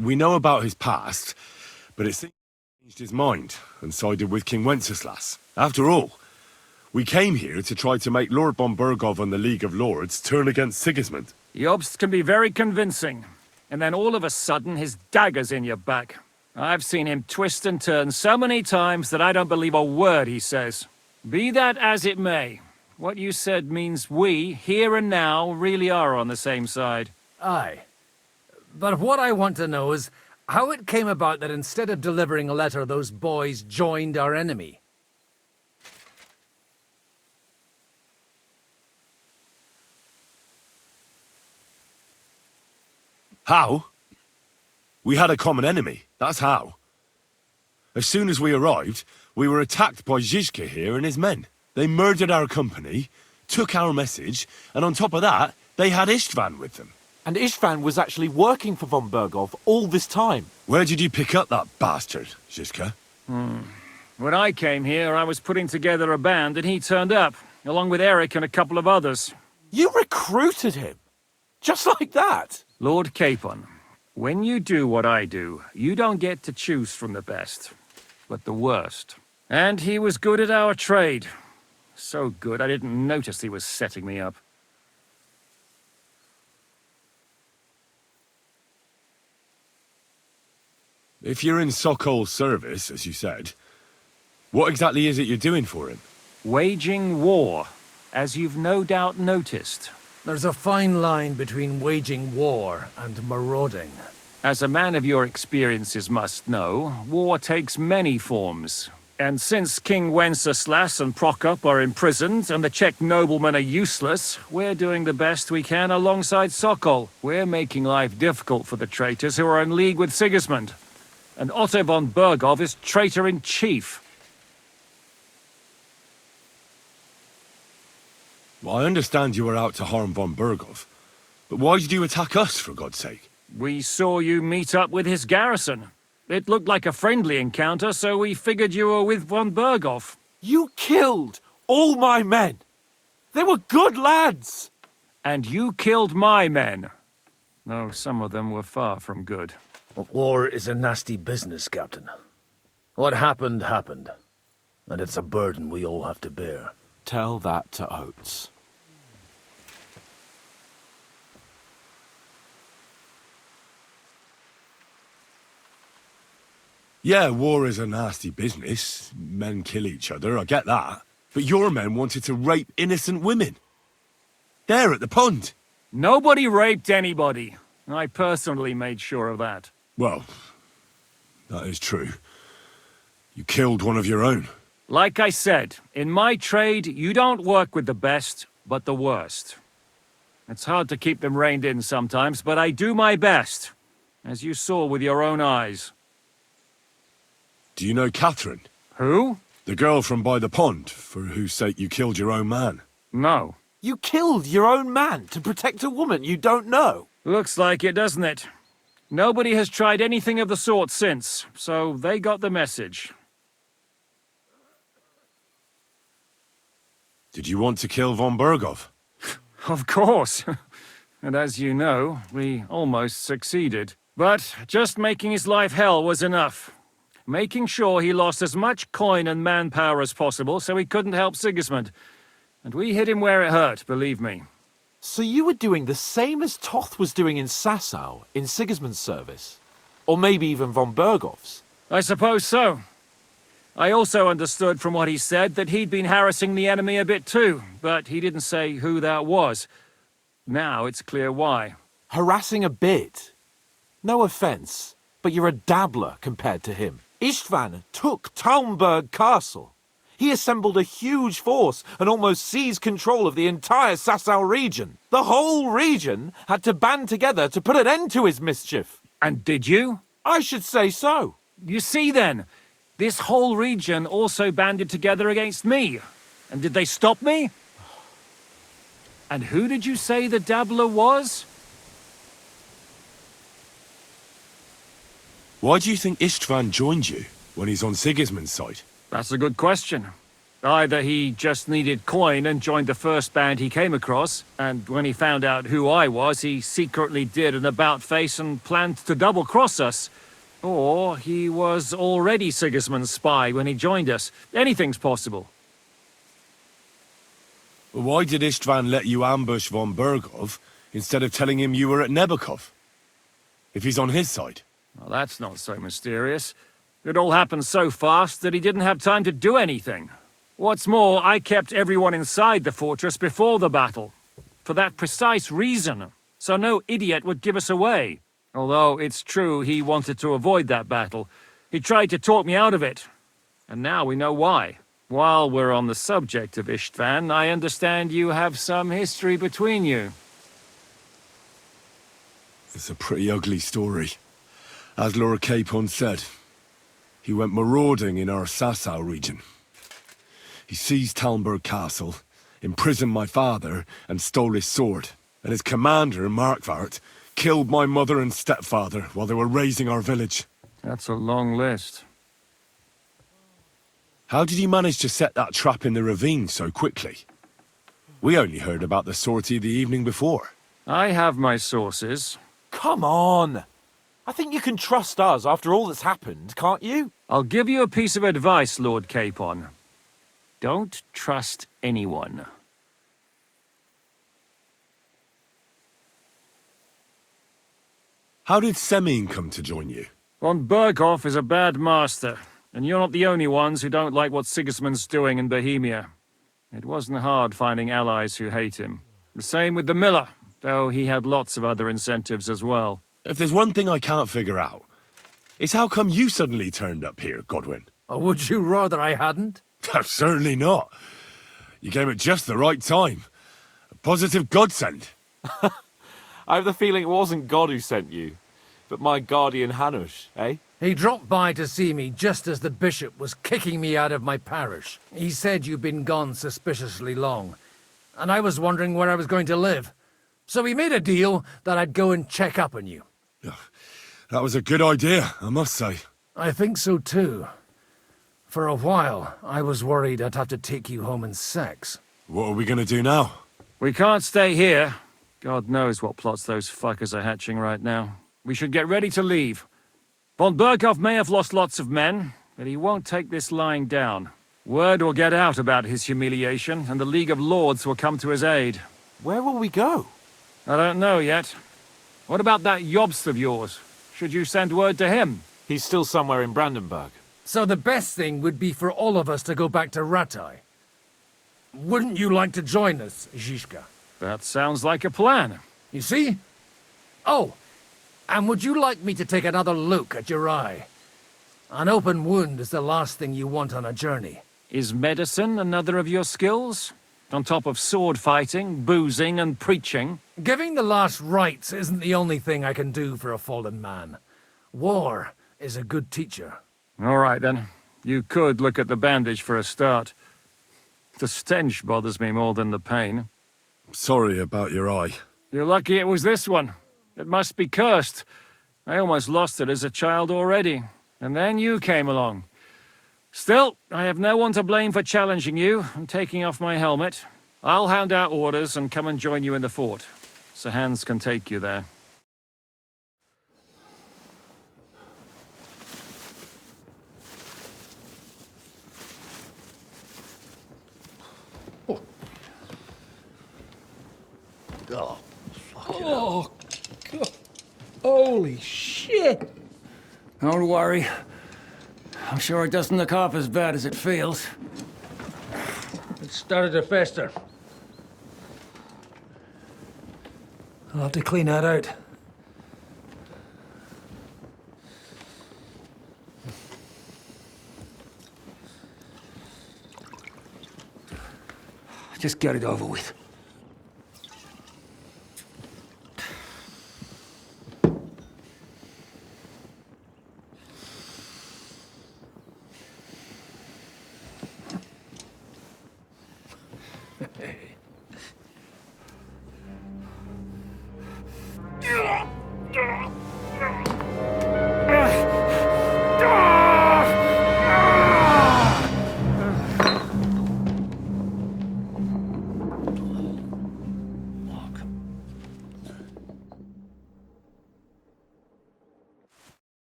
we know about his past, but it seems he changed his mind and sided with King Wenceslas. After all, we came here to try to make Lord von Burgov and the League of Lords turn against Sigismund. Jobst can be very convincing, and then all of a sudden his dagger's in your back. I've seen him twist and turn so many times that I don't believe a word he says. Be that as it may, what you said means we, here and now, really are on the same side. Aye. But what I want to know is how it came about that instead of delivering a letter, those boys joined our enemy. How? We had a common enemy, that's how. As soon as we arrived, we were attacked by Zizka here and his men. They murdered our company, took our message, and on top of that, they had Istvan with them. And Istvan was actually working for von Burgov all this time. Where did you pick up that bastard, Zizka? When I came here, I was putting together a band and he turned up, along with Eric and a couple of others. You recruited him? Just like that? Lord Capon, when you do what I do, you don't get to choose from the best, but the worst. And he was good at our trade. So good, I didn't notice he was setting me up. If you're in Sokol's service, as you said, what exactly is it you're doing for him? Waging war, as you've no doubt noticed. There's a fine line between waging war and marauding. As a man of your experiences must know, war takes many forms. And since King Wenceslas and Prokop are imprisoned and the Czech noblemen are useless, we're doing the best we can alongside Sokol. We're making life difficult for the traitors who are in league with Sigismund. And Otto von Burgov is traitor-in-chief. Well, I understand you were out to harm von Burgov, but why did you attack us, for God's sake? We saw you meet up with his garrison. It looked like a friendly encounter, so we figured you were with von Burgov. You killed all my men. They were good lads. And you killed my men. Though some of them were far from good. War is a nasty business, Captain. What happened, happened. And it's a burden we all have to bear. Tell that to Oates. Yeah, war is a nasty business. Men kill each other, I get that. But your men wanted to rape innocent women. There at the pond. Nobody raped anybody. I personally made sure of that. Well, that is true. You killed one of your own. Like I said, in my trade, you don't work with the best, but the worst. It's hard to keep them reined in sometimes, but I do my best, as you saw with your own eyes. Do you know Catherine? Who? The girl from by the pond, for whose sake you killed your own man. No. You killed your own man to protect a woman you don't know. Looks like it, doesn't it? Nobody has tried anything of the sort since, so they got the message. Did you want to kill von Burgov? Of course. And as you know, we almost succeeded. But just making his life hell was enough. Making sure he lost as much coin and manpower as possible so he couldn't help Sigismund. And we hit him where it hurt, believe me. So you were doing the same as Toth was doing in Sasau, in Sigismund's service? Or maybe even von Burgov's? I suppose so. I also understood from what he said that he'd been harassing the enemy a bit too, but he didn't say who that was. Now it's clear why. Harassing a bit? No offense, but you're a dabbler compared to him. Istvan took Taumburg Castle. He assembled a huge force and almost seized control of the entire Sasau region. The whole region had to band together to put an end to his mischief. And did you? I should say so. You see then, this whole region also banded together against me. And did they stop me? And who did you say the dabbler was? Why do you think Istvan joined you when he's on Sigismund's side? That's a good question. Either he just needed coin and joined the first band he came across, and when he found out who I was, he secretly did an about-face and planned to double-cross us. Or he was already Sigismund's spy when he joined us. Anything's possible. Why did Istvan let you ambush von Bergov instead of telling him you were at Nebukov? If he's on his side. Well, that's not so mysterious. It all happened so fast that he didn't have time to do anything. What's more, I kept everyone inside the fortress before the battle. For that precise reason. So no idiot would give us away. Although it's true he wanted to avoid that battle. He tried to talk me out of it. And now we know why. While we're on the subject of Istvan, I understand you have some history between you. It's a pretty ugly story. As Lord Capon said, he went marauding in our Sasau region. He seized Talmberg Castle, imprisoned my father, and stole his sword. And his commander, Markvart, killed my mother and stepfather while they were raising our village. That's a long list. How did he manage to set that trap in the ravine so quickly? We only heard about the sortie the evening before. I have my sources. Come on! I think you can trust us after all that's happened, can't you? I'll give you a piece of advice, Lord Capon. Don't trust anyone. How did Semyon come to join you? Von Berghoff is a bad master, and you're not the only ones who don't like what Sigismund's doing in Bohemia. It wasn't hard finding allies who hate him. The same with the miller, though he had lots of other incentives as well. If there's one thing I can't figure out, it's how come you suddenly turned up here, Godwin? Or would you rather I hadn't? Certainly not. You came at just the right time. A positive godsend. I have the feeling it wasn't God who sent you, but my guardian Hanush, eh? He dropped by to see me just as the bishop was kicking me out of my parish. He said you'd been gone suspiciously long, and I was wondering where I was going to live. So we made a deal that I'd go and check up on you. That was a good idea, I must say. I think so too. For a while, I was worried I'd have to take you home in sex. What are we gonna do now? We can't stay here. God knows what plots those fuckers are hatching right now. We should get ready to leave. Von Berghoff may have lost lots of men, but he won't take this lying down. Word will get out about his humiliation, and the League of Lords will come to his aid. Where will we go? I don't know yet. What about that Jobst of yours? Should you send word to him? He's still somewhere in Brandenburg. So the best thing would be for all of us to go back to Ratai. Wouldn't you like to join us, Zizka? That sounds like a plan. You see? Oh, and would you like me to take another look at your eye? An open wound is the last thing you want on a journey. Is medicine another of your skills? On top of sword fighting, boozing, and preaching? Giving the last rites isn't the only thing I can do for a fallen man. War is a good teacher. All right, then. You could look at the bandage for a start. The stench bothers me more than the pain. Sorry about your eye. You're lucky it was this one. It must be cursed. I almost lost it as a child already. And then you came along. Still, I have no one to blame for challenging you and taking off my helmet. I'll hound out orders and come and join you in the fort. Sir Hans can take you there. Oh, God. Holy shit! Don't worry. I'm sure it doesn't look half as bad as it feels. It started to fester. I'll have to clean that out. Just get it over with.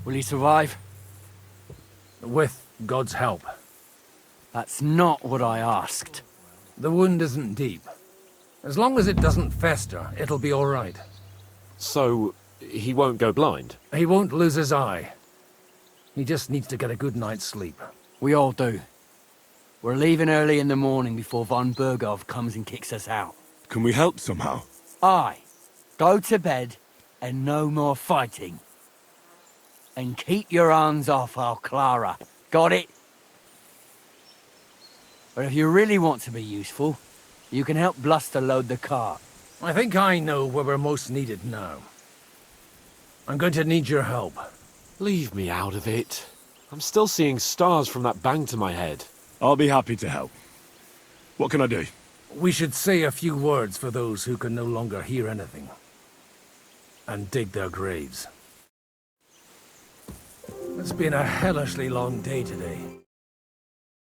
Will he survive? With God's help. That's not what I asked. The wound isn't deep. As long as it doesn't fester, it'll be all right. So, he won't go blind? He won't lose his eye. He just needs to get a good night's sleep. We all do. We're leaving early in the morning before von Burgov comes and kicks us out. Can we help somehow? Aye. Go to bed and no more fighting. And keep your hands off our Clara. Got it? But if you really want to be useful, you can help Bluster load the cart. I think I know where we're most needed now. I'm going to need your help. Leave me out of it. I'm still seeing stars from that bang to my head. I'll be happy to help. What can I do? We should say a few words for those who can no longer hear anything. And dig their graves. It's been a hellishly long day today.